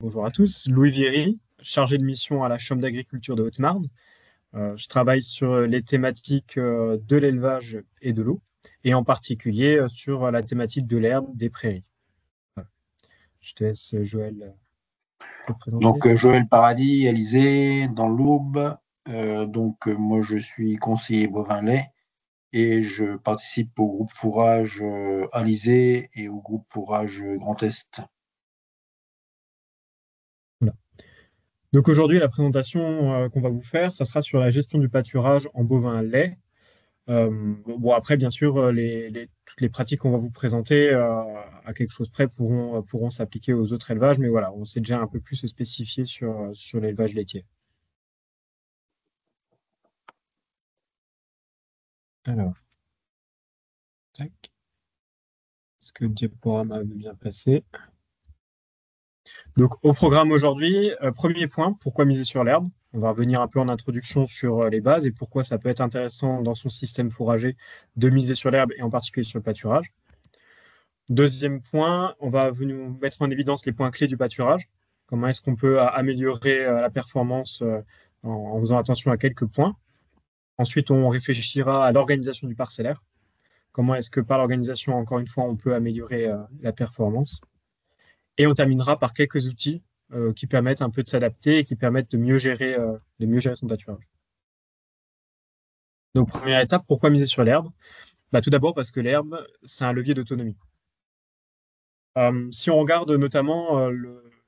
bonjour à tous. Louis Viry, chargé de mission à la Chambre d'agriculture de Haute-Marne. Je travaille sur les thématiques de l'élevage et de l'eau, et en particulier sur la thématique de l'herbe des prairies. Voilà. Je te laisse, Joël, te présenter. Donc, Joël Paradis, Alizé, dans l'Aube. Moi, je suis conseiller bovin-lait et je participe au groupe fourrage Alizé et au groupe fourrage Grand Est. Voilà. Donc aujourd'hui, la présentation qu'on va vous faire, ça sera sur la gestion du pâturage en bovin-lait. Bon, après, bien sûr, toutes les pratiques qu'on va vous présenter à quelque chose près pourront s'appliquer aux autres élevages, mais voilà, on s'est déjà un peu plus spécifié sur l'élevage laitier. Alors, tac. Est-ce que le diaporama veut bien passer? Donc, au programme aujourd'hui, premier point, pourquoi miser sur l'herbe? On va revenir un peu en introduction sur les bases et pourquoi ça peut être intéressant dans son système fourrager de miser sur l'herbe et en particulier sur le pâturage. Deuxième point, on va venir mettre en évidence les points clés du pâturage. Comment est-ce qu'on peut améliorer la performance en faisant attention à quelques points. Ensuite, on réfléchira à l'organisation du parcellaire. Comment est-ce que par l'organisation, encore une fois, on peut améliorer la performance. Et on terminera par quelques outils qui permettent un peu de s'adapter et qui permettent de mieux gérer son pâturage. Donc, première étape, pourquoi miser sur l'herbe? Tout d'abord parce que l'herbe, c'est un levier d'autonomie. Si on regarde notamment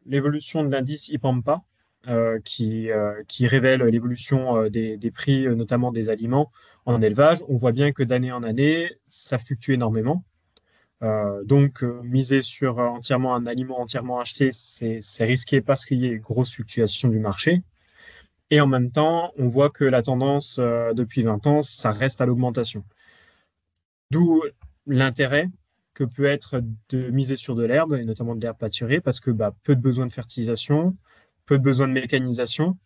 l'évolution de l'indice IPAMPA, qui révèle l'évolution des prix, notamment des aliments en élevage, on voit bien que d'année en année, ça fluctue énormément. Miser sur entièrement un aliment entièrement acheté, c'est risqué parce qu'il y a une grosse fluctuation du marché. Et en même temps, on voit que la tendance depuis 20 ans, ça reste à l'augmentation. D'où l'intérêt que peut être de miser sur de l'herbe, et notamment de l'herbe pâturée, parce que peu de besoin de fertilisation, peu de besoin de mécanisation.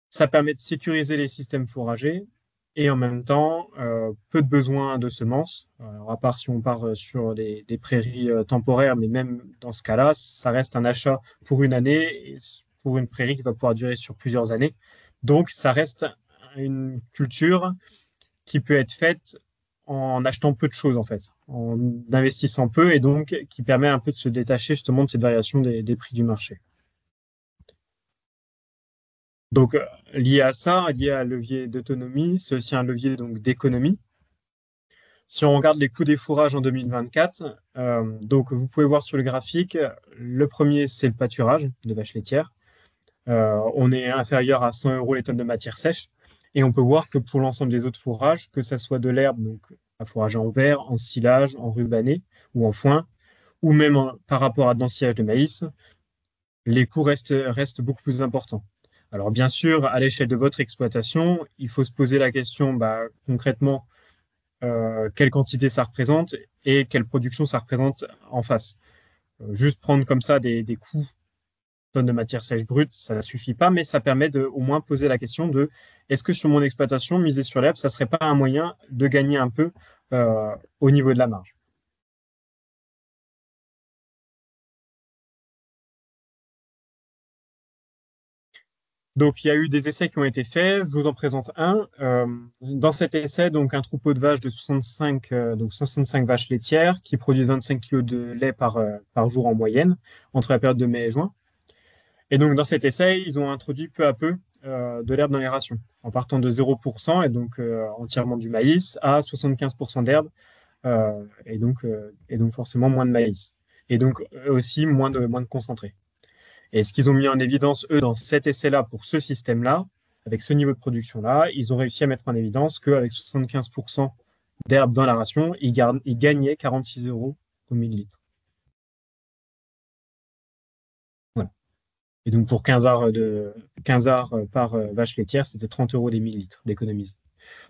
Ça permet de sécuriser les systèmes fourragers et en même temps, peu de besoin de semences. Alors, à part si on part sur des prairies temporaires, mais même dans ce cas-là, ça reste un achat pour une année et pour une prairie qui va pouvoir durer sur plusieurs années. Donc, ça reste une culture qui peut être faite en achetant peu de choses, en fait, en investissant peu et donc qui permet un peu de se détacher justement de cette variation des prix du marché. Donc, lié à ça, lié à un levier d'autonomie, c'est aussi un levier donc d'économie. Si on regarde les coûts des fourrages en 2024, donc vous pouvez voir sur le graphique, le premier, c'est le pâturage de vaches laitières. On est inférieur à 100 euros les tonnes de matière sèche. Et on peut voir que pour l'ensemble des autres fourrages, que ce soit de l'herbe, donc à fourrage en verre, en silage, en rubané ou en foin, ou même par rapport à de l'ensillage de maïs, les coûts restent beaucoup plus importants. Alors bien sûr, à l'échelle de votre exploitation, il faut se poser la question concrètement quelle quantité ça représente et quelle production ça représente en face. Juste prendre comme ça des coûts tonnes de matière sèche brute, ça ne suffit pas, mais ça permet de au moins poser la question de est-ce que sur mon exploitation, miser sur l'herbe, ça ne serait pas un moyen de gagner un peu au niveau de la marge. Donc, il y a eu des essais qui ont été faits. Je vous en présente un. Dans cet essai, donc un troupeau de vaches de 65 vaches laitières qui produisent 25 kg de lait par jour en moyenne entre la période de mai et juin. Et donc, dans cet essai, ils ont introduit peu à peu de l'herbe dans les rations, en partant de 0% et donc entièrement du maïs à 75% d'herbe et donc forcément moins de maïs. Et donc aussi moins de concentré. Et ce qu'ils ont mis en évidence, eux, dans cet essai-là, pour ce système-là, avec ce niveau de production-là, ils ont réussi à mettre en évidence qu'avec 75% d'herbe dans la ration, ils gagnaient 46 euros au millilitre. Voilà. Et donc pour 15 arts par vache laitière, c'était 30 euros des millilitres d'économise.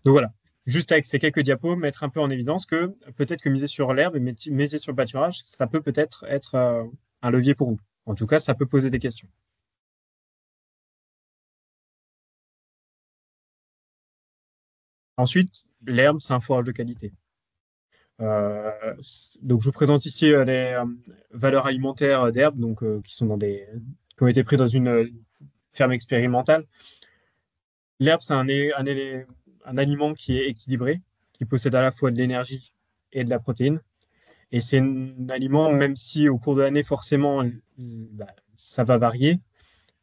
Donc voilà, juste avec ces quelques diapos, mettre un peu en évidence que peut-être que miser sur l'herbe et miser sur le pâturage, ça peut peut-être être un levier pour vous. En tout cas, ça peut poser des questions. Ensuite, l'herbe, c'est un fourrage de qualité. Donc, je vous présente ici les valeurs alimentaires d'herbes, donc qui sont qui ont été prises dans une ferme expérimentale. L'herbe, c'est un aliment qui est équilibré, qui possède à la fois de l'énergie et de la protéine. Et c'est un aliment, même si au cours de l'année, forcément, bah, ça va varier.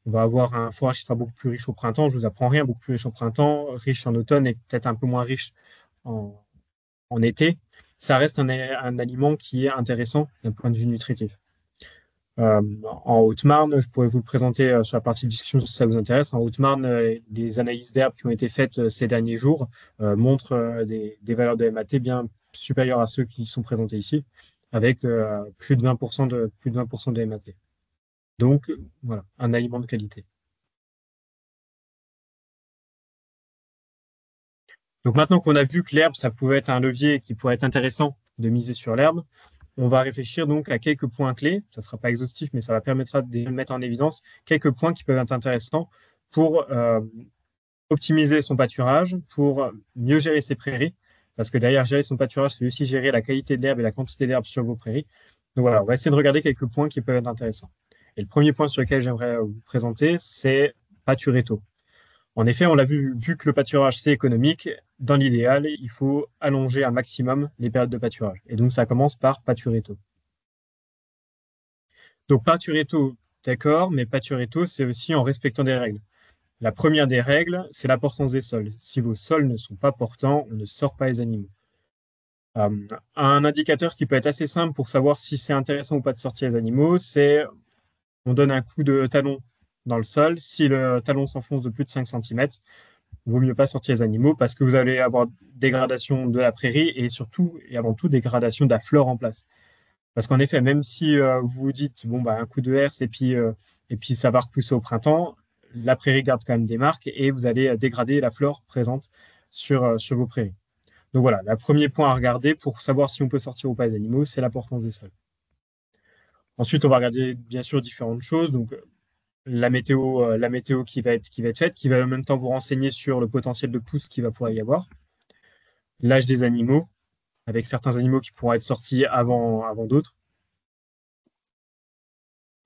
On va avoir un fourrage qui sera beaucoup plus riche au printemps, je vous apprends rien, beaucoup plus riche au printemps, riche en automne et peut-être un peu moins riche en, en été. Ça reste un aliment qui est intéressant d'un point de vue nutritif. En Haute-Marne, je pourrais vous le présenter sur la partie discussion si ça vous intéresse. En Haute-Marne, les analyses d'herbes qui ont été faites ces derniers jours montrent des valeurs de MAT bien supérieures à ceux qui sont présentés ici, avec plus de 20% plus de 20% de MAT. Donc, voilà, un aliment de qualité. Donc maintenant qu'on a vu que l'herbe, ça pouvait être un levier qui pourrait être intéressant de miser sur l'herbe, on va réfléchir donc à quelques points clés. Ça ne sera pas exhaustif, mais ça va permettre de mettre en évidence quelques points qui peuvent être intéressants pour optimiser son pâturage, pour mieux gérer ses prairies. Parce que derrière gérer son pâturage, c'est aussi gérer la qualité de l'herbe et la quantité d'herbe sur vos prairies. Donc voilà, on va essayer de regarder quelques points qui peuvent être intéressants. Et le premier point sur lequel j'aimerais vous présenter, c'est pâturer tôt. En effet, on l'a vu que le pâturage, c'est économique. Dans l'idéal, il faut allonger un maximum les périodes de pâturage. Et donc, ça commence par pâturer tôt. Donc, pâturer tôt, d'accord, mais pâturer tôt, c'est aussi en respectant des règles. La première des règles, c'est l'importance des sols. Si vos sols ne sont pas portants, on ne sort pas les animaux. Un indicateur qui peut être assez simple pour savoir si c'est intéressant ou pas de sortir les animaux, c'est on donne un coup de talon dans le sol. Si le talon s'enfonce de plus de 5 cm, il vaut mieux pas sortir les animaux parce que vous allez avoir dégradation de la prairie et surtout et avant tout dégradation de la flore en place. Parce qu'en effet, même si vous vous dites bon bah un coup de herse et puis ça va repousser au printemps, la prairie garde quand même des marques et vous allez dégrader la flore présente sur vos prairies. Donc voilà, le premier point à regarder pour savoir si on peut sortir ou pas les animaux, c'est l'importance des sols. Ensuite, on va regarder bien sûr différentes choses. Donc la météo qui va être faite, qui va en même temps vous renseigner sur le potentiel de pousse qu'il va pouvoir y avoir, l'âge des animaux, avec certains animaux qui pourront être sortis avant d'autres,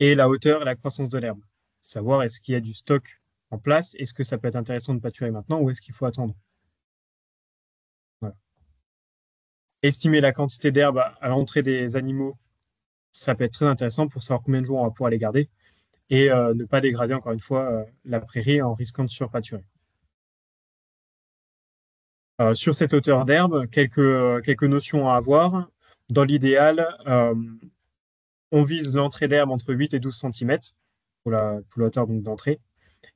et la hauteur et la croissance de l'herbe. Savoir est-ce qu'il y a du stock en place, est-ce que ça peut être intéressant de pâturer maintenant ou est-ce qu'il faut attendre. Voilà. Estimer la quantité d'herbe à l'entrée des animaux, ça peut être très intéressant pour savoir combien de jours on va pouvoir les garder et ne pas dégrader encore une fois la prairie en risquant de surpâturer. Sur cette hauteur d'herbe, quelques notions à avoir. Dans l'idéal, on vise l'entrée d'herbe entre 8 et 12 cm pour la hauteur d'entrée.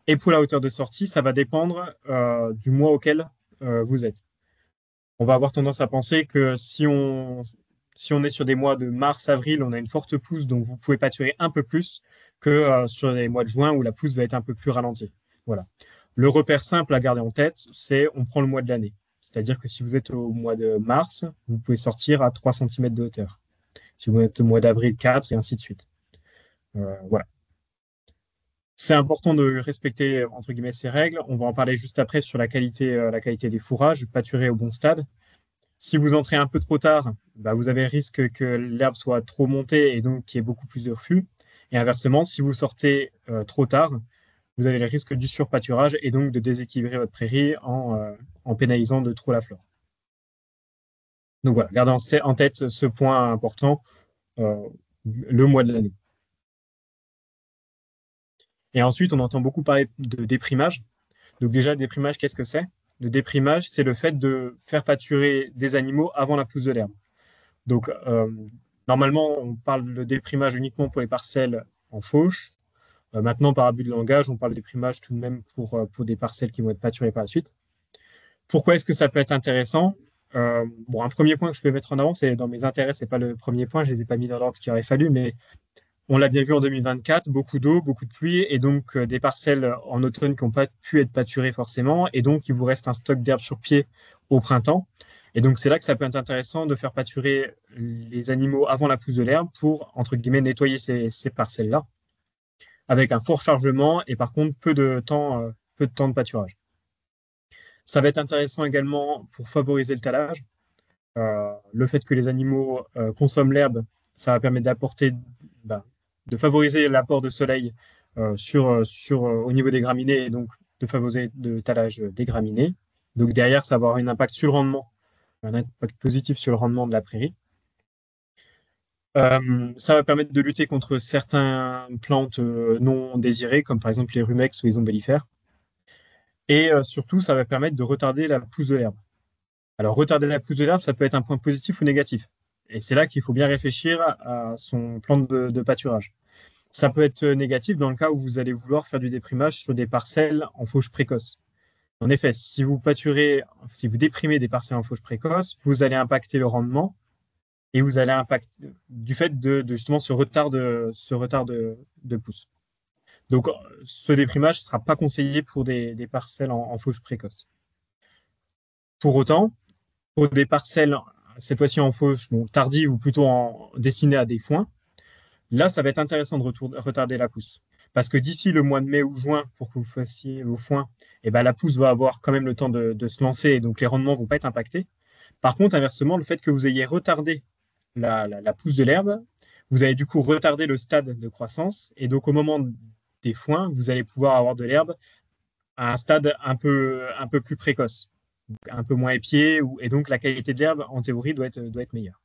Et pour la hauteur de sortie, ça va dépendre du mois auquel vous êtes. On va avoir tendance à penser que si on est sur des mois de mars, avril, on a une forte pousse, donc vous pouvez pâturer un peu plus que sur les mois de juin où la pousse va être un peu plus ralentie. Voilà. Le repère simple à garder en tête, c'est on prend le mois de l'année. C'est-à-dire que si vous êtes au mois de mars, vous pouvez sortir à 3 cm de hauteur. Si vous êtes au mois d'avril, 4 et ainsi de suite. Voilà. C'est important de respecter entre guillemets ces règles. On va en parler juste après sur la qualité des fourrages, pâturer au bon stade. Si vous entrez un peu trop tard, bah, vous avez le risque que l'herbe soit trop montée et donc qu'il y ait beaucoup plus de reflux. Et inversement, si vous sortez trop tard, vous avez le risque du surpâturage et donc de déséquilibrer votre prairie en pénalisant de trop la flore. Donc voilà, gardez en tête ce point important, euh, le mois de l'année. Et ensuite, on entend beaucoup parler de déprimage. Donc déjà, le déprimage, qu'est-ce que c'est? Le déprimage, c'est le fait de faire pâturer des animaux avant la pousse de l'herbe. Donc, normalement, on parle de déprimage uniquement pour les parcelles en fauche. Maintenant, par abus de langage, on parle de déprimage tout de même pour des parcelles qui vont être pâturées par la suite. Pourquoi est-ce que ça peut être intéressant? Bon, un premier point que je peux mettre en avant, c'est dans mes intérêts, c'est pas le premier point, je les ai pas mis dans l'ordre qu'il aurait fallu, mais on l'a bien vu en 2024, beaucoup d'eau, beaucoup de pluie, et donc des parcelles en automne qui n'ont pas pu être pâturées forcément, et donc il vous reste un stock d'herbe sur pied au printemps. Et donc c'est là que ça peut être intéressant de faire pâturer les animaux avant la pousse de l'herbe pour, entre guillemets, nettoyer ces parcelles-là, avec un fort chargement et par contre peu de temps de pâturage. Ça va être intéressant également pour favoriser le talage. le fait que les animaux consomment l'herbe, ça va permettre de favoriser l'apport de soleil au niveau des graminées et donc de favoriser le talage des graminées. Donc derrière, ça va avoir un impact sur le rendement, un impact positif sur le rendement de la prairie. Ça va permettre de lutter contre certaines plantes non désirées, comme par exemple les rumex ou les ombellifères. Et surtout, ça va permettre de retarder la pousse de l'herbe. Alors, retarder la pousse de l'herbe, ça peut être un point positif ou négatif. Et c'est là qu'il faut bien réfléchir à son plan de pâturage. Ça peut être négatif dans le cas où vous allez vouloir faire du déprimage sur des parcelles en fauche précoce. En effet, si vous déprimez des parcelles en fauche précoce, vous allez impacter le rendement et vous allez impacter du fait de justement ce retard de pousse. Donc, ce déprimage ne sera pas conseillé pour des parcelles en fauche précoce. Pour autant, pour des parcelles, cette fois-ci en fauche, tardive ou plutôt destinées à des foins, là, ça va être intéressant de retarder la pousse. Parce que d'ici le mois de mai ou juin, pour que vous fassiez vos foins, eh ben, la pousse va avoir quand même le temps de se lancer et donc les rendements ne vont pas être impactés. Par contre, inversement, le fait que vous ayez retardé la pousse de l'herbe, vous allez du coup retarder le stade de croissance et donc au moment des foins, vous allez pouvoir avoir de l'herbe à un stade un peu plus précoce, un peu moins épié, et donc la qualité de l'herbe, en théorie, doit être meilleure.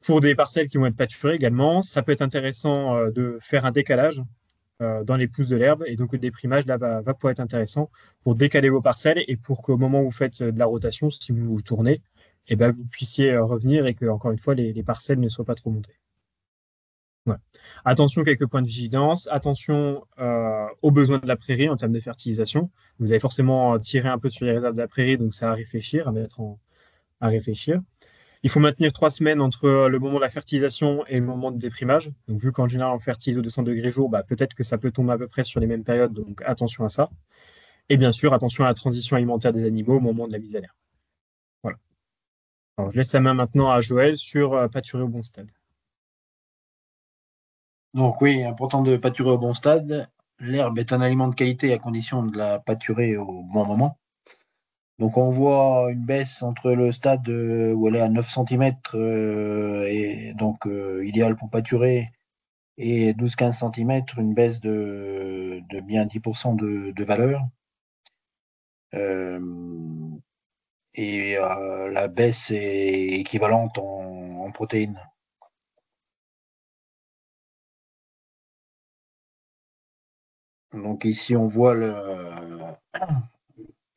Pour des parcelles qui vont être pâturées également, ça peut être intéressant de faire un décalage dans les pousses de l'herbe, et donc le déprimage là va pouvoir être intéressant pour décaler vos parcelles et pour qu'au moment où vous faites de la rotation, si vous tournez, eh ben, vous puissiez revenir et que, encore une fois, les parcelles ne soient pas trop montées. Ouais. Attention, quelques points de vigilance. Attention aux besoins de la prairie en termes de fertilisation. Vous allez forcément tirer un peu sur les réserves de la prairie, donc c'est à réfléchir, à réfléchir. Il faut maintenir 3 semaines entre le moment de la fertilisation et le moment de déprimage. Donc, vu qu'en général, on fertilise au 200 degrés jour, bah, peut-être que ça peut tomber à peu près sur les mêmes périodes, donc attention à ça. Et bien sûr, attention à la transition alimentaire des animaux au moment de la mise à l'air. Voilà. Alors, je laisse la main maintenant à Joël sur pâturer au bon stade. Donc oui, important de pâturer au bon stade. L'herbe est un aliment de qualité à condition de la pâturer au bon moment. Donc on voit une baisse entre le stade où elle est à 9 cm et donc idéal pour pâturer et 12-15 cm, une baisse de bien 10% de valeur. Et la baisse est équivalente en protéines. Donc ici on voit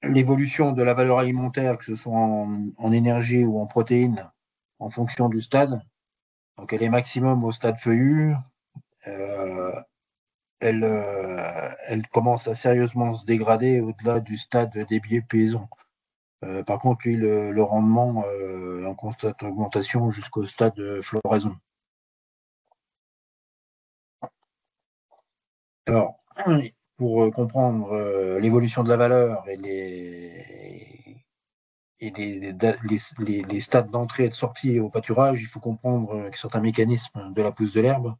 l'évolution de la valeur alimentaire, que ce soit en énergie ou en protéines, en fonction du stade. Donc elle est maximum au stade feuillu. Elle commence à sérieusement se dégrader au-delà du stade des biais paysans. Par contre, lui, le rendement en constante augmentation jusqu'au stade de floraison. Alors, pour comprendre l'évolution de la valeur et les stades d'entrée et de sortie au pâturage, il faut comprendre certains mécanismes de la pousse de l'herbe.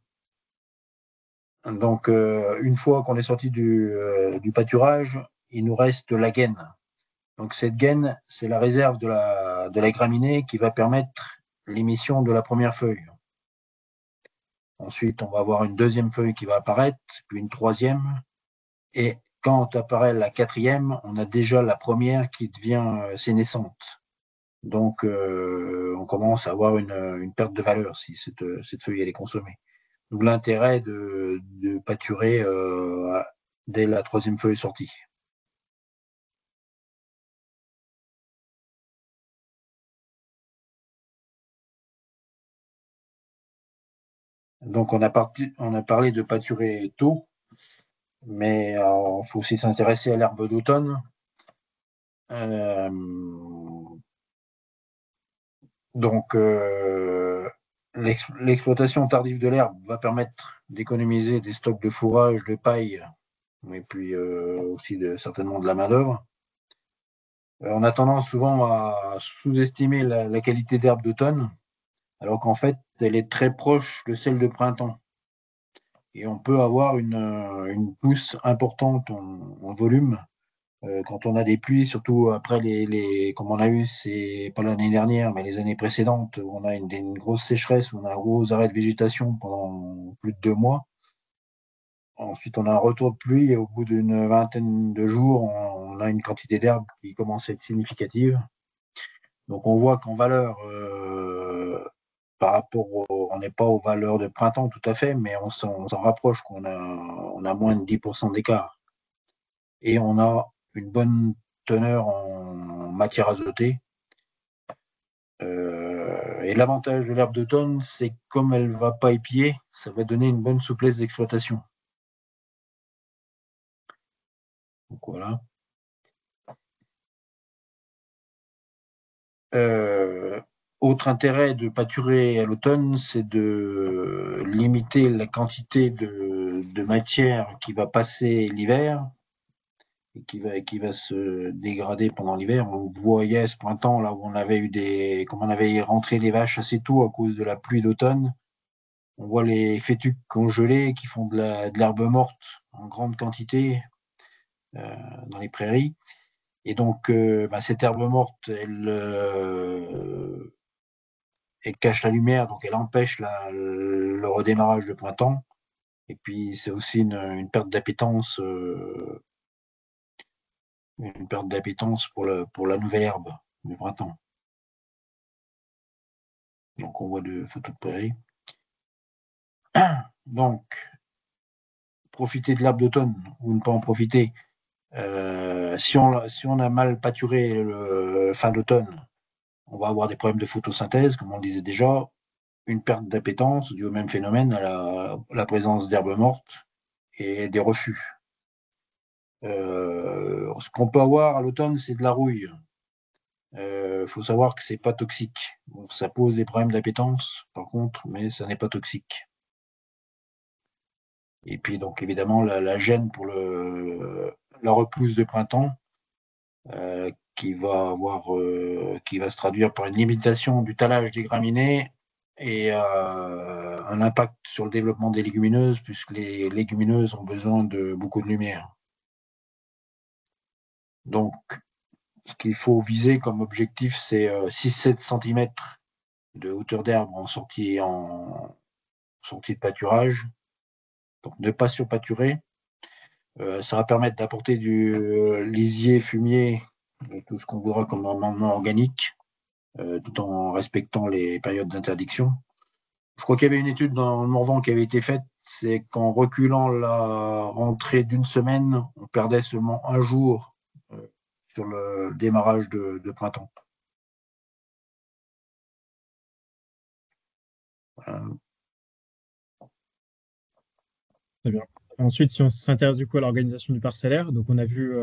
Donc, une fois qu'on est sorti du pâturage, il nous reste la gaine. Donc, cette gaine, c'est la réserve de la graminée qui va permettre l'émission de la première feuille. Ensuite, on va avoir une deuxième feuille qui va apparaître, puis une troisième. Et quand apparaît la quatrième, on a déjà la première qui devient sénescente. Donc, on commence à avoir une perte de valeur si cette feuille elle est consommée. D'où l'intérêt de pâturer dès la troisième feuille sortie. Donc, on a parlé de pâturer tôt, mais il faut aussi s'intéresser à l'herbe d'automne. Donc, l'exploitation tardive de l'herbe va permettre d'économiser des stocks de fourrage, de paille, et puis aussi certainement de la main-d'œuvre. On a tendance souvent à sous-estimer la qualité d'herbe d'automne, alors qu'en fait, elle est très proche de celle de printemps. Et on peut avoir une pousse importante en volume Quand on a des pluies, surtout après comme on a eu, c'est pas l'année dernière, mais les années précédentes, où on a une grosse sécheresse, où on a un gros arrêt de végétation pendant plus de 2 mois. Ensuite, on a un retour de pluie et au bout d'une vingtaine de jours, on a une quantité d'herbe qui commence à être significative. Donc, on voit qu'en valeur, par rapport on n'est pas aux valeurs de printemps tout à fait, mais on s'en rapproche, on a moins de 10% d'écart. Et on a une bonne teneur en matière azotée. Et l'avantage de l'herbe d'automne, c'est que comme elle ne va pas épier, ça va donner une bonne souplesse d'exploitation. Donc voilà. Autre intérêt de pâturer à l'automne, c'est de limiter la quantité de matière qui va passer l'hiver et qui va se dégrader pendant l'hiver. On voyait ce printemps là où on avait eu comme on avait rentré les vaches assez tôt à cause de la pluie d'automne. On voit les fétuques congelés qui font de l'herbe morte en grande quantité dans les prairies. Et donc, cette herbe morte, elle cache la lumière, donc elle empêche le redémarrage de printemps. Et puis, c'est aussi une perte d'appétence pour la nouvelle herbe du printemps. Donc, on voit de photos de prairies. Donc, profiter de l'herbe d'automne ou ne pas en profiter. Si on a mal pâturé fin d'automne, on va avoir des problèmes de photosynthèse, comme on le disait déjà, une perte d'appétence due au même phénomène, à la présence d'herbes mortes et des refus. Ce qu'on peut avoir à l'automne, c'est de la rouille. Faut savoir que c'est pas toxique. Bon, ça pose des problèmes d'appétence, par contre, mais ça n'est pas toxique. Et puis donc évidemment la gêne pour la repousse de printemps, qui va se traduire par une limitation du talage des graminées et un impact sur le développement des légumineuses, puisque les légumineuses ont besoin de beaucoup de lumière. Donc, ce qu'il faut viser comme objectif, c'est 6-7 cm de hauteur d'herbe en sortie de pâturage. Donc, ne pas surpâturer. Ça va permettre d'apporter du lisier, fumier, tout ce qu'on voudra comme amendement organique, tout en respectant les périodes d'interdiction. Je crois qu'il y avait une étude dans le Morvan qui avait été faite, c'est qu'en reculant la rentrée d'une semaine, on perdait seulement un jour sur le démarrage de printemps. Très bien. Ensuite, si on s'intéresse du coup à l'organisation du parcellaire, donc on a vu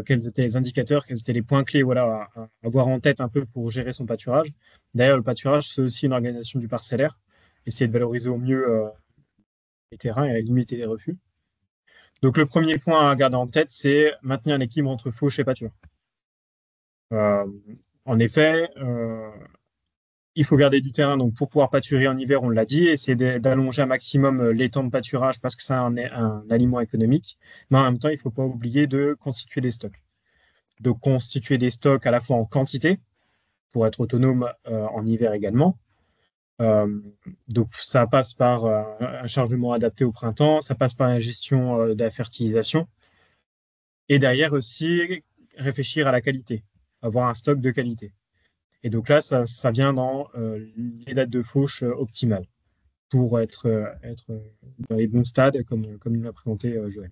quels étaient les indicateurs, quels étaient les points clés voilà, à avoir en tête un peu pour gérer son pâturage. D'ailleurs, le pâturage, c'est aussi une organisation du parcellaire, essayer de valoriser au mieux les terrains et limiter les refus. Donc le premier point à garder en tête, c'est maintenir l'équilibre entre fauche et pâture. En effet, il faut garder du terrain donc pour pouvoir pâturer en hiver, on l'a dit, essayer d'allonger un maximum les temps de pâturage parce que c'est un aliment économique. Mais en même temps, il ne faut pas oublier de constituer des stocks. Donc constituer des stocks à la fois en quantité pour être autonome en hiver également. Donc ça passe par un chargement adapté au printemps, ça passe par la gestion de la fertilisation et derrière aussi réfléchir à la qualité, avoir un stock de qualité. Et donc là, ça vient dans les dates de fauche optimales pour être dans les bons stades, comme nous l'a présenté Joël.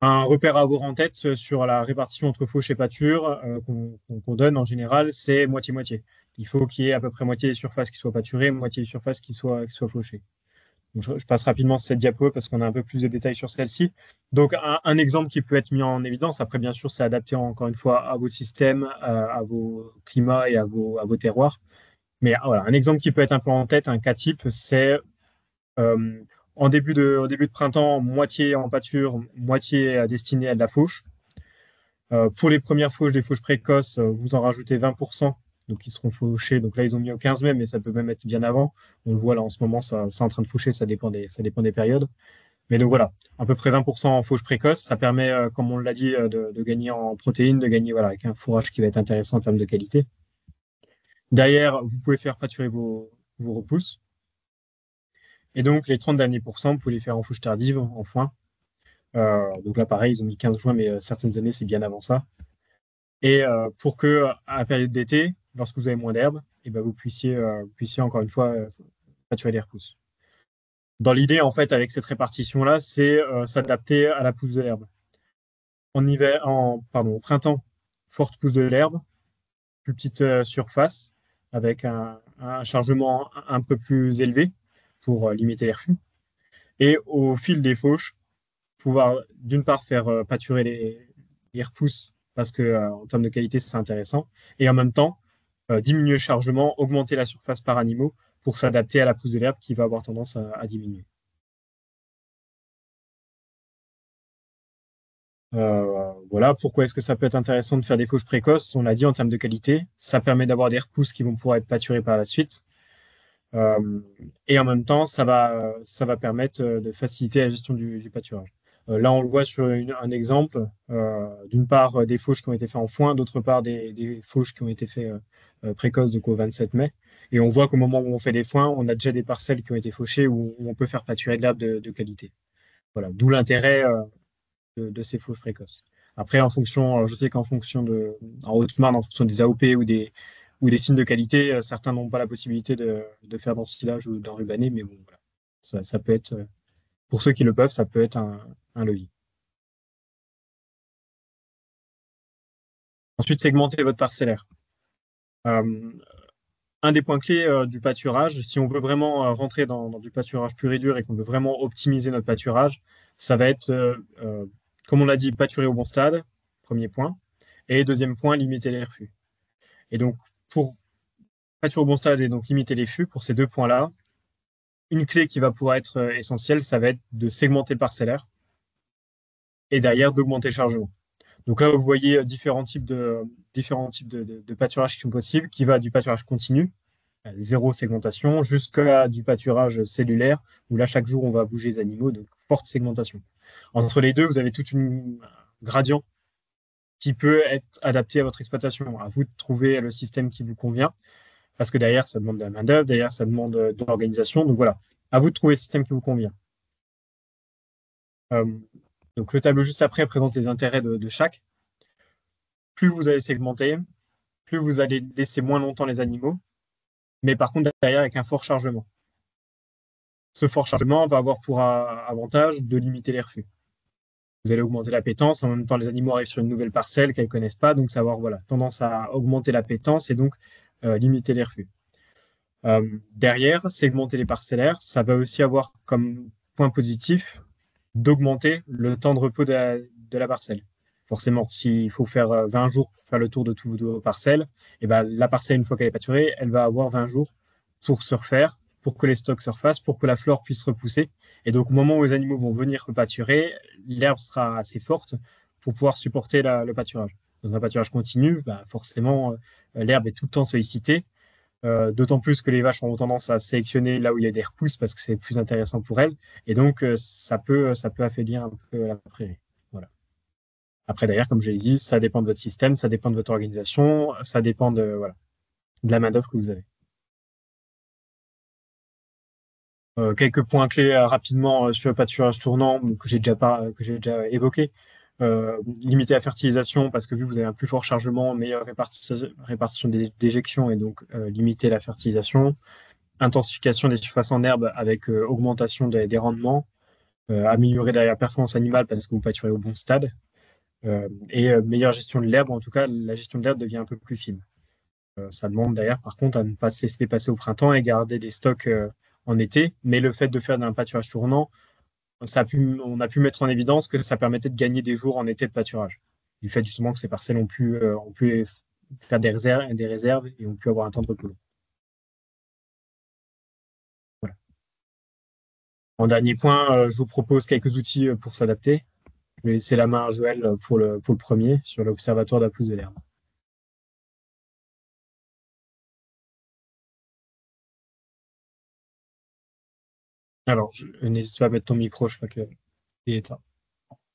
Un repère à avoir en tête sur la répartition entre fauche et pâture qu'on donne en général, c'est moitié-moitié. Il faut qu'il y ait à peu près moitié des surfaces qui soient pâturées, moitié des surfaces qui soient fauchées. Donc, je passe rapidement cette diapo parce qu'on a un peu plus de détails sur celle-ci. Donc, un exemple qui peut être mis en évidence, après, bien sûr, c'est adapté encore une fois à vos systèmes, à vos climats et à vos terroirs. Mais voilà, un exemple qui peut être un peu en tête, un cas type, c'est au début de printemps, moitié en pâture, moitié destinée à de la fauche. Pour les premières fauches, des fauches précoces, vous en rajoutez 20%, donc ils seront fauchés. Donc là, ils ont mis au 15 mai, mais ça peut même être bien avant. On le voit là en ce moment, c'est en train de faucher, ça dépend des périodes. Mais donc voilà, à peu près 20% en fauche précoce, ça permet, comme on l'a dit, de gagner en protéines, de gagner voilà, avec un fourrage qui va être intéressant en termes de qualité. Derrière, vous pouvez faire pâturer vos repousses. Et donc, les 30 derniers pourcents, vous pouvez les faire en fauche tardive, en foin. Donc là, pareil, ils ont mis 15 juin, mais certaines années, c'est bien avant ça. Et pour que, à la période d'été, lorsque vous avez moins d'herbe, et ben, vous puissiez encore une fois pâturer les repousses. Dans l'idée, en fait, avec cette répartition-là, c'est s'adapter à la pousse de l'herbe. En hiver, au printemps, forte pousse de l'herbe, plus petite surface, avec un chargement un peu plus élevé pour limiter les refus. Et au fil des fauches, pouvoir d'une part faire pâturer les repousses parce que en termes de qualité c'est intéressant et en même temps diminuer le chargement, augmenter la surface par animaux pour s'adapter à la pousse de l'herbe qui va avoir tendance à diminuer. Voilà pourquoi est-ce que ça peut être intéressant de faire des fauches précoces. On l'a dit en termes de qualité, ça permet d'avoir des repousses qui vont pouvoir être pâturées par la suite. Euh, et en même temps, ça va permettre de faciliter la gestion du pâturage. Là, on le voit sur un exemple, d'une part des fauches qui ont été faites en foin, d'autre part des fauches qui ont été faites précoces, donc au 27 mai. Et on voit qu'au moment où on fait des foins, on a déjà des parcelles qui ont été fauchées où on peut faire pâturer de l'herbe de qualité. Voilà, d'où l'intérêt de ces fauches précoces. Après, je sais qu'en fonction en Haute-Marne, en fonction des AOP ou des signes de qualité, certains n'ont pas la possibilité de faire d'ensilage ou d'enrubanner, mais bon, voilà. Ça peut être, pour ceux qui le peuvent, ça peut être un levier. Ensuite, segmenter votre parcellaire. Euh, un des points clés du pâturage, si on veut vraiment rentrer dans du pâturage pur et dur et qu'on veut vraiment optimiser notre pâturage, ça va être, comme on l'a dit, pâturer au bon stade, premier point. Et deuxième point, limiter les refus. Et donc, pour pâturer au bon stade et donc limiter les fûts, pour ces deux points-là, une clé qui va pouvoir être essentielle, ça va être de segmenter le parcellaire et derrière d'augmenter le chargement. Donc là, vous voyez différents types de pâturage qui sont possibles, qui va du pâturage continu, zéro segmentation, jusqu'à du pâturage cellulaire, où là, chaque jour, on va bouger les animaux, donc forte segmentation. Entre les deux, vous avez toute une gradient qui peut être adapté à votre exploitation. À vous de trouver le système qui vous convient. Parce que derrière, ça demande de la main-d'œuvre, derrière, ça demande de l'organisation. Donc voilà, à vous de trouver le système qui vous convient. Euh, donc le tableau juste après présente les intérêts de chaque. Plus vous allez segmenter, plus vous allez laisser moins longtemps les animaux, mais par contre derrière avec un fort chargement. Ce fort chargement va avoir pour avantage de limiter les refus. Vous allez augmenter l'appétence, en même temps les animaux arrivent sur une nouvelle parcelle qu'elles ne connaissent pas, donc ça va avoir voilà, tendance à augmenter l'appétence et donc limiter les refus. Derrière, segmenter les parcellaires, ça va aussi avoir comme point positif d'augmenter le temps de repos de la parcelle. Forcément, s'il faut faire 20 jours pour faire le tour de toutes vos parcelles, et ben, la parcelle, une fois qu'elle est pâturée, elle va avoir 20 jours pour se refaire, pour que les stocks se refassent, pour que la flore puisse repousser. Et donc, au moment où les animaux vont venir repâturer, l'herbe sera assez forte pour pouvoir supporter le pâturage. Dans un pâturage continu, bah, forcément, l'herbe est tout le temps sollicitée. D'autant plus que les vaches ont tendance à sélectionner là où il y a des repousses parce que c'est plus intéressant pour elles. Et donc, ça peut affaiblir un peu la prairie. Voilà. Après, d'ailleurs, comme je l'ai dit, ça dépend de votre système, ça dépend de votre organisation, ça dépend voilà, de la main-d'œuvre que vous avez. Quelques points clés rapidement sur le pâturage tournant que j'ai déjà évoqué. Limiter la fertilisation parce que vu que vous avez un plus fort chargement, meilleure répartition des déjections et donc limiter la fertilisation. Intensification des surfaces en herbe avec augmentation des rendements, améliorer derrière la performance animale parce que vous pâturez au bon stade, et meilleure gestion de l'herbe. En tout cas, la gestion de l'herbe devient un peu plus fine. Ça demande d'ailleurs, par contre, à ne pas se laisser passer au printemps et garder des stocks en été. Mais le fait de faire un pâturage tournant, on a pu mettre en évidence que ça permettait de gagner des jours en été de pâturage. Du fait justement que ces parcelles ont pu faire des réserves et ont pu avoir un temps de repos. Voilà. En dernier point, je vous propose quelques outils pour s'adapter. Je vais laisser la main à Joël pour le premier sur l'observatoire de la pousse de l'herbe. Alors, n'hésite pas à mettre ton micro, je crois qu'il est éteint.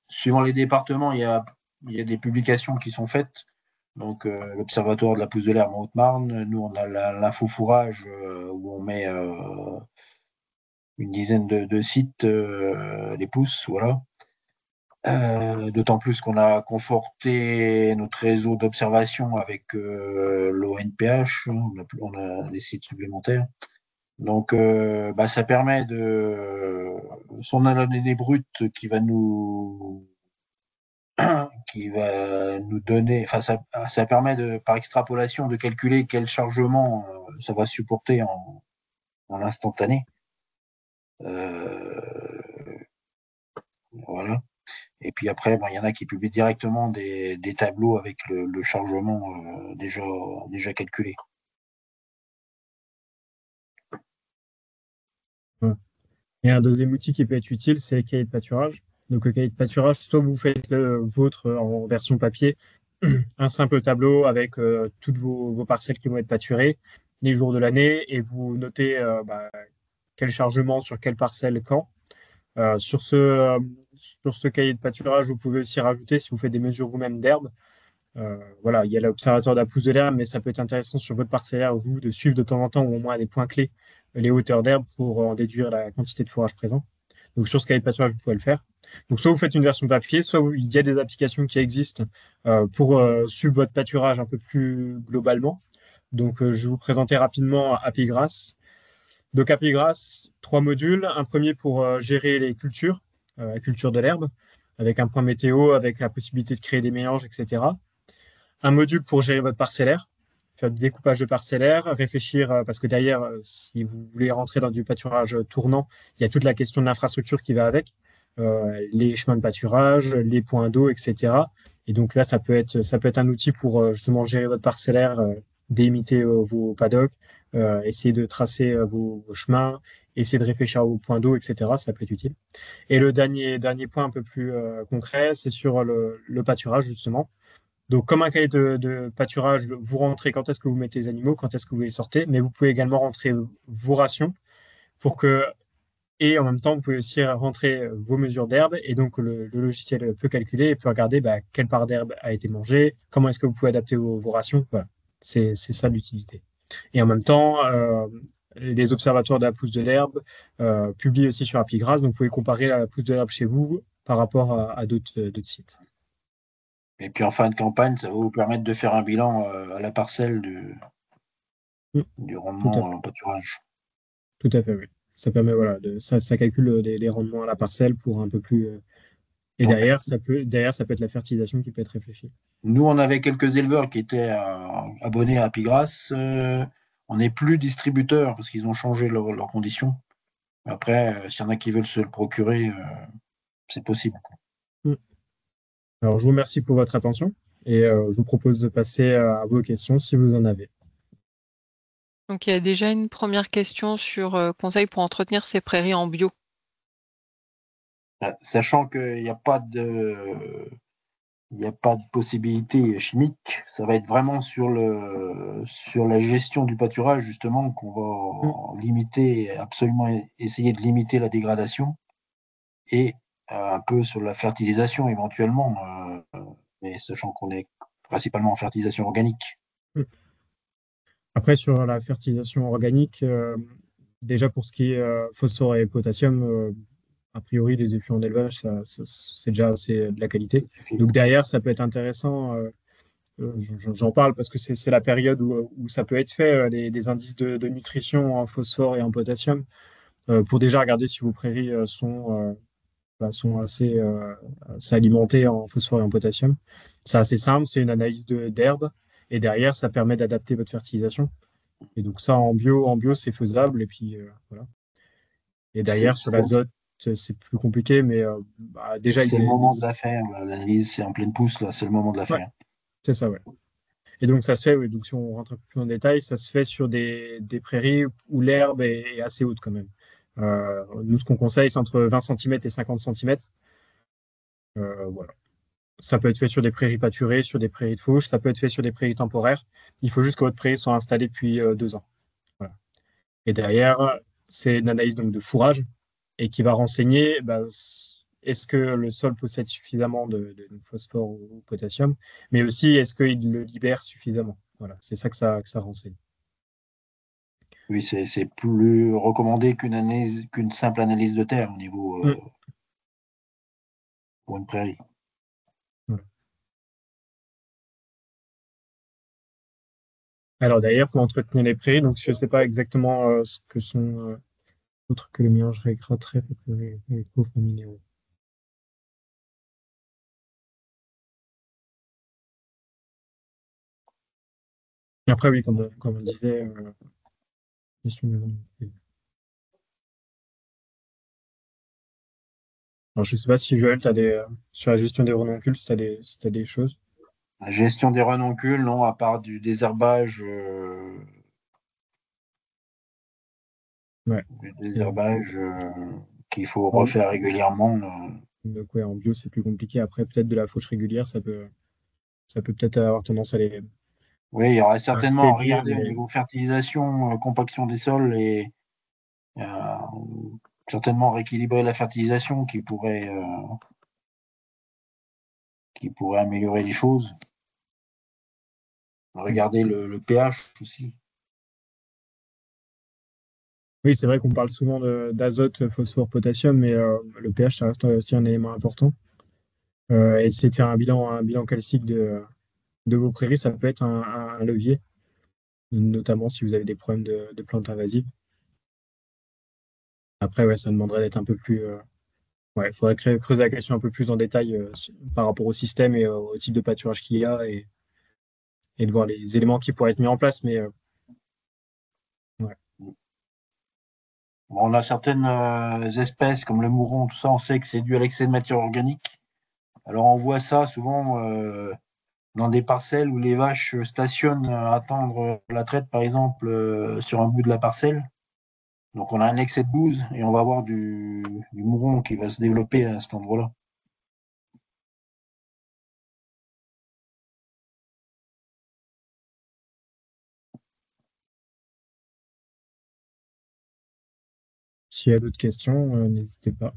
Suivant les départements, il y a des publications qui sont faites. Donc, l'Observatoire de la pousse de l'herbe en Haute-Marne, nous, on a l'info fourrage où on met une dizaine de sites, les pousses, voilà. D'autant plus qu'on a conforté notre réseau d'observation avec l'ONPH, on a des sites supplémentaires. Donc, ça permet si on a la donnée brute qui va nous donner, enfin, ça permet par extrapolation de calculer quel chargement ça va supporter en instantané. Voilà. Et puis après, il y en a qui publient directement des tableaux avec le chargement déjà calculé. Ouais. Et un deuxième outil qui peut être utile, c'est le cahier de pâturage. Donc, le cahier de pâturage, soit vous faites le vôtre en version papier, un simple tableau avec toutes vos parcelles qui vont être pâturées, les jours de l'année, et vous notez quel chargement sur quelle parcelle quand. Sur ce cahier de pâturage, vous pouvez aussi rajouter, si vous faites des mesures vous-même d'herbe, voilà, il y a l'observatoire de la pousse de l'herbe, mais ça peut être intéressant sur votre parcellaire, vous, de suivre de temps en temps, ou au moins à des points clés, les hauteurs d'herbe pour en déduire la quantité de fourrage présent. Donc sur ce cahier de pâturage, vous pouvez le faire. Donc soit vous faites une version papier, soit il y a des applications qui existent pour suivre votre pâturage un peu plus globalement. Donc je vais vous présenter rapidement Apigrass. Donc Apigrass, 3 modules. Un premier pour gérer les cultures, la culture de l'herbe, avec un point météo, avec la possibilité de créer des mélanges, etc. Un module pour gérer votre parcellaire, faire du découpage de parcellaire, réfléchir, parce que derrière, si vous voulez rentrer dans du pâturage tournant, il y a toute la question de l'infrastructure qui va avec, les chemins de pâturage, les points d'eau, etc. Et donc là, ça peut être un outil pour justement gérer votre parcellaire, délimiter vos paddocks, essayer de tracer vos chemins, essayer de réfléchir aux points d'eau, etc. Ça peut être utile. Et le dernier point un peu plus concret, c'est sur le pâturage, justement. Donc, comme un cahier de pâturage, vous rentrez quand est-ce que vous mettez les animaux, quand est-ce que vous les sortez, mais vous pouvez également rentrer vos rations pour que, et en même temps, vous pouvez aussi rentrer vos mesures d'herbe, et donc le logiciel peut calculer et peut regarder quelle part d'herbe a été mangée, comment est-ce que vous pouvez adapter vos rations. Voilà. C'est ça l'utilité. Et en même temps, les observatoires de la pousse de l'herbe publient aussi sur Apigrass, donc vous pouvez comparer la pousse de l'herbe chez vous par rapport à d'autres sites. Et puis en fin de campagne, ça va vous permettre de faire un bilan à la parcelle Mm, du tout à rendement fait. en pâturage. Tout à fait, oui. Ça permet, voilà, ça calcule les rendements à la parcelle pour un peu plus. Et Donc, derrière, ça peut être la fertilisation qui peut être réfléchie. nous, on avait quelques éleveurs qui étaient abonnés à Apigrass. On n'est plus distributeur parce qu'ils ont changé leurs conditions. Après, s'il y en a qui veulent se le procurer, c'est possible. Mm. Alors, je vous remercie pour votre attention et je vous propose de passer à vos questions si vous en avez. Donc, il y a déjà une première question sur conseil pour entretenir ses prairies en bio. Sachant qu'il n'y a pas de possibilité chimique, ça va être vraiment sur la gestion du pâturage, justement, qu'on Mm. va limiter, absolument essayer de limiter la dégradation et un peu sur la fertilisation éventuellement, mais sachant qu'on est principalement en fertilisation organique. Mm. Après, sur la fertilisation organique, déjà pour ce qui est phosphore et potassium, a priori, les effluents d'élevage, c'est déjà assez de la qualité. Ça suffit. Donc derrière, ça peut être intéressant. J'en parle parce que c'est la période où ça peut être fait, des indices de nutrition en phosphore et en potassium, pour déjà regarder si vos prairies sont assez alimentées en phosphore et en potassium. C'est assez simple, c'est une analyse d'herbe, et derrière, ça permet d'adapter votre fertilisation. Et donc ça, en bio, c'est faisable, et puis voilà. Et C'est derrière, sur l'azote, c'est plus compliqué, mais déjà, le moment de la faire. L'analyse, c'est en pleine pousse, là, c'est le moment de la ouais, faire. c'est ça, ouais. Et donc, ça se fait, oui, donc si on rentre un peu plus en détail, ça se fait sur des prairies où l'herbe est assez haute quand même. Nous, ce qu'on conseille, c'est entre 20 cm et 50 cm. Voilà. Ça peut être fait sur des prairies pâturées, sur des prairies de fauche, ça peut être fait sur des prairies temporaires. Il faut juste que votre prairie soit installée depuis 2 ans. Voilà. Et derrière, c'est une analyse donc, de fourrage. et qui va renseigner est-ce que le sol possède suffisamment de phosphore ou potassium, mais aussi est-ce qu'il le libère suffisamment. Voilà, c'est ça que ça renseigne. Oui, c'est plus recommandé qu'une simple analyse de terre au niveau pour une prairie. Voilà. Alors d'ailleurs, pour entretenir les prairies, donc je ne sais pas exactement ce que sont autres que le mélange gras-trèfle et les pauvres minéraux. Après, oui, comme on disait, gestion des renoncules. Alors, je ne sais pas si Joël, sur la gestion des renoncules, si tu as des choses. La gestion des renoncules, non, à part du désherbage, Ouais. Qu'il faut En, refaire régulièrement. donc, ouais, en bio, c'est plus compliqué. Après, peut-être de la fauche régulière, ça peut peut-être avoir tendance Oui, il y aurait à certainement à affaiblir, regarder au niveau fertilisation, compaction des sols et certainement rééquilibrer la fertilisation qui pourrait améliorer les choses. Regarder le pH aussi. Oui, c'est vrai qu'on parle souvent d'azote, phosphore, potassium, mais le pH, ça reste aussi un élément important. Essayer de faire un bilan calcique de vos prairies, ça peut être un levier, notamment si vous avez des problèmes de plantes invasives. Après, ouais, ça demanderait d'être un peu plus. Ouais, il faudrait creuser la question un peu plus en détail par rapport au système et au type de pâturage qu'il y a et de voir les éléments qui pourraient être mis en place. Mais ouais. Bon, on a certaines espèces comme le mouron, tout ça, on sait que c'est dû à l'excès de matière organique. Alors on voit ça souvent dans des parcelles où les vaches stationnent à attendre la traite, par exemple, sur un bout de la parcelle. Donc on a un excès de bouse et on va avoir du mouron qui va se développer à cet endroit-là. S'il y a d'autres questions, n'hésitez pas.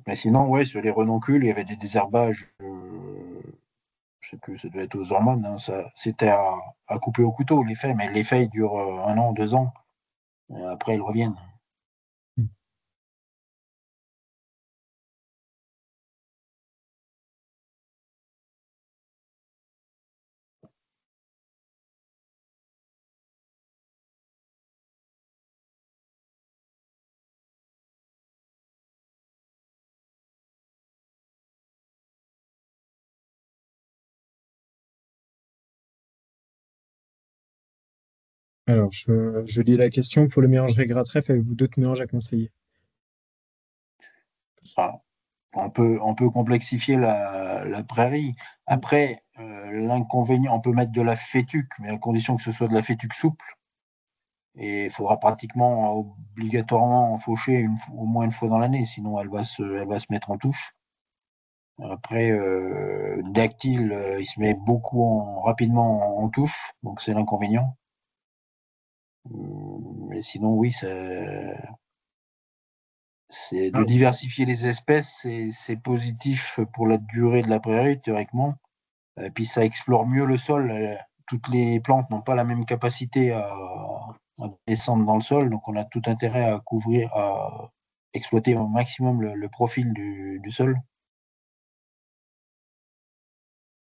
Mais sinon, ouais, sur les renoncules, il y avait des désherbages, je sais plus, ça devait être aux hormones, hein, c'était à couper au couteau, l'effet, mais l'effet il dure 1 an, 2 ans, et après ils reviennent. Alors, je lis la question. Pour le mélange gras-trèfle, avez-vous d'autres mélanges à conseiller? Enfin, on peut complexifier la prairie. Après, l'inconvénient, on peut mettre de la fétuque, mais à condition que ce soit de la fétuque souple. Et il faudra pratiquement obligatoirement faucher au moins une fois dans l'année, sinon elle va se mettre en touffe. Après, Dactyle, il se met rapidement en touffe, donc c'est l'inconvénient. Mais sinon, oui, c'est de Ah, diversifier les espèces, c'est positif pour la durée de la prairie, théoriquement. Et puis ça explore mieux le sol. Toutes les plantes n'ont pas la même capacité à descendre dans le sol, donc on a tout intérêt à exploiter au maximum le profil du sol.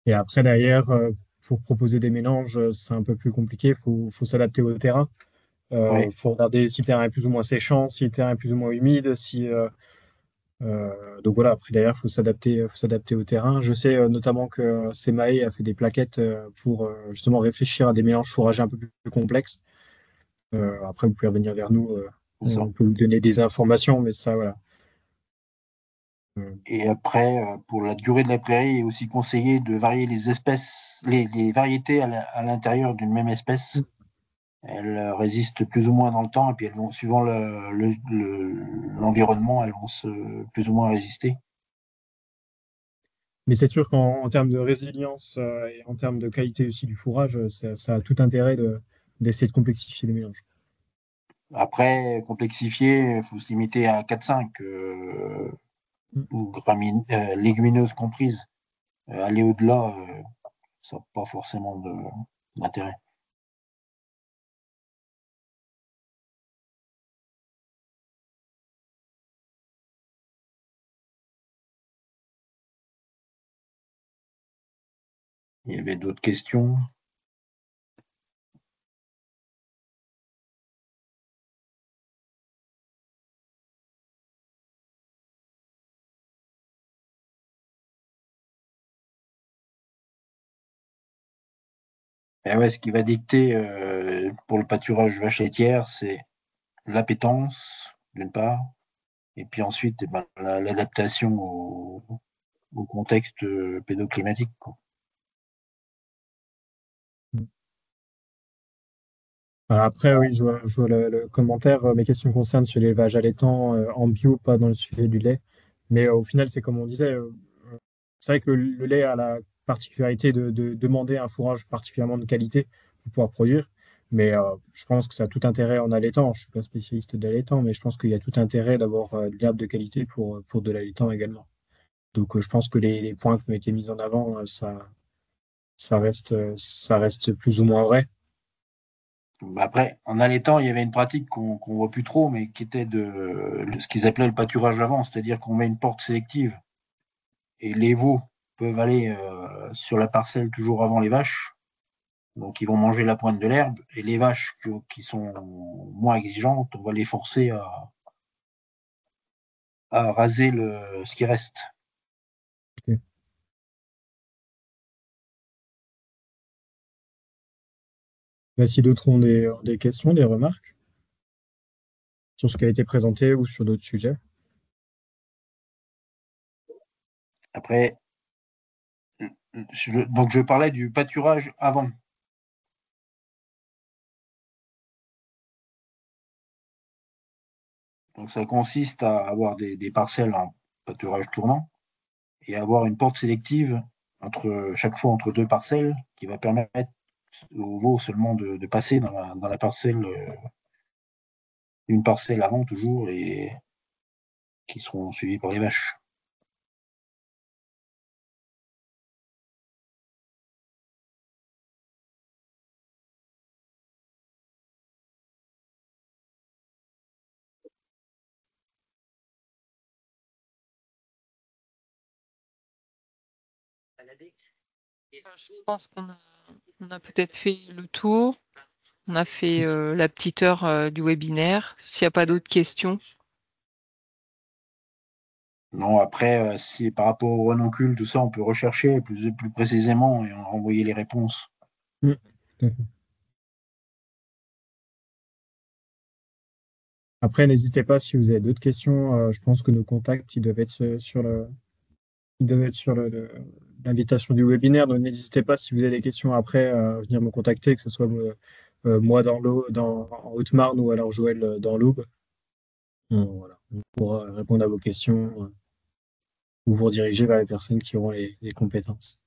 et après, derrière, pour proposer des mélanges, c'est un peu plus compliqué. Il faut s'adapter au terrain. Ouais, Faut regarder si le terrain est plus ou moins séchant, si le terrain est plus ou moins humide, donc voilà, après derrière, faut s'adapter au terrain. Je sais notamment que Semae a fait des plaquettes pour justement réfléchir à des mélanges fourragers un peu plus complexes. Après, vous pouvez revenir vers nous, c'est ça. on peut vous donner des informations, mais ça, voilà. Euh, Et après, pour la durée de la prairie, il est aussi conseillé de varier les espèces, les variétés à l'intérieur d'une même espèce. Elles résistent plus ou moins dans le temps, et puis elles vont, suivant l'environnement, elles vont plus ou moins résister. Mais c'est sûr qu'en termes de résilience et en termes de qualité aussi du fourrage, ça a tout intérêt d'essayer de complexifier les mélanges. Après, complexifier, il faut se limiter à 4-5 Mm. ou légumineuses comprises. Aller au-delà, ça n'a pas forcément d'intérêt. Il y avait d'autres questions. Et ouais, ce qui va dicter pour le pâturage vache laitière, c'est l'appétence, d'une part, et puis ensuite, eh ben, l'adaptation au contexte pédoclimatique, quoi. Après, oui, je vois le commentaire. Mes questions concernent sur l'élevage allaitant en bio, pas dans le sujet du lait. Mais au final, c'est comme on disait, c'est vrai que le lait a la particularité de demander un fourrage particulièrement de qualité pour pouvoir produire. Mais je pense que ça a tout intérêt en allaitant. Je suis pas spécialiste de l'allaitant, mais je pense qu'il y a tout intérêt d'avoir de l'herbe de qualité pour de l'allaitant également. Donc je pense que les points qui ont été mis en avant, ça reste plus ou moins vrai. Après, en allaitant, il y avait une pratique qu'on voit plus trop, mais qui était ce qu'ils appelaient le pâturage avant, c'est-à-dire qu'on met une porte sélective et les veaux peuvent aller sur la parcelle toujours avant les vaches. Donc, ils vont manger la pointe de l'herbe et les vaches qui sont moins exigeantes, on va les forcer à raser ce qui reste. Bah, si d'autres ont des questions, des remarques sur ce qui a été présenté ou sur d'autres sujets. Après, donc je parlais du pâturage avant. Donc, ça consiste à avoir des parcelles en pâturage tournant et avoir une porte sélective chaque fois entre deux parcelles qui va permettre aux veaux seulement de passer dans la parcelle, une parcelle avant toujours, et qui seront suivis par les vaches. Je pense on a peut-être fait le tour. On a fait la petite heure du webinaire. S'il n'y a pas d'autres questions. Non, après, si par rapport au renoncule, tout ça, on peut rechercher plus précisément et envoyer les réponses. Mm, tout à fait. Après, n'hésitez pas si vous avez d'autres questions. Je pense que nos contacts, ils doivent être ils doivent être sur l'invitation du webinaire. Donc, n'hésitez pas si vous avez des questions après à venir me contacter, que ce soit moi en Haute-Marne ou alors Joël dans l'Aube. Voilà. On pourra répondre à vos questions ou vous rediriger vers les personnes qui auront les compétences.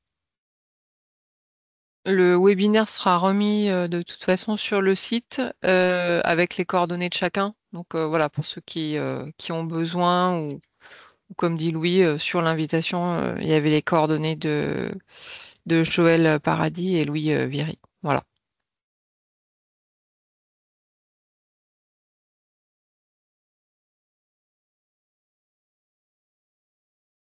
Le webinaire sera remis de toute façon sur le site avec les coordonnées de chacun. Donc voilà, pour ceux qui ont besoin ou comme dit Louis, sur l'invitation, il y avait les coordonnées de Joël Paradis et Louis Viry. Voilà.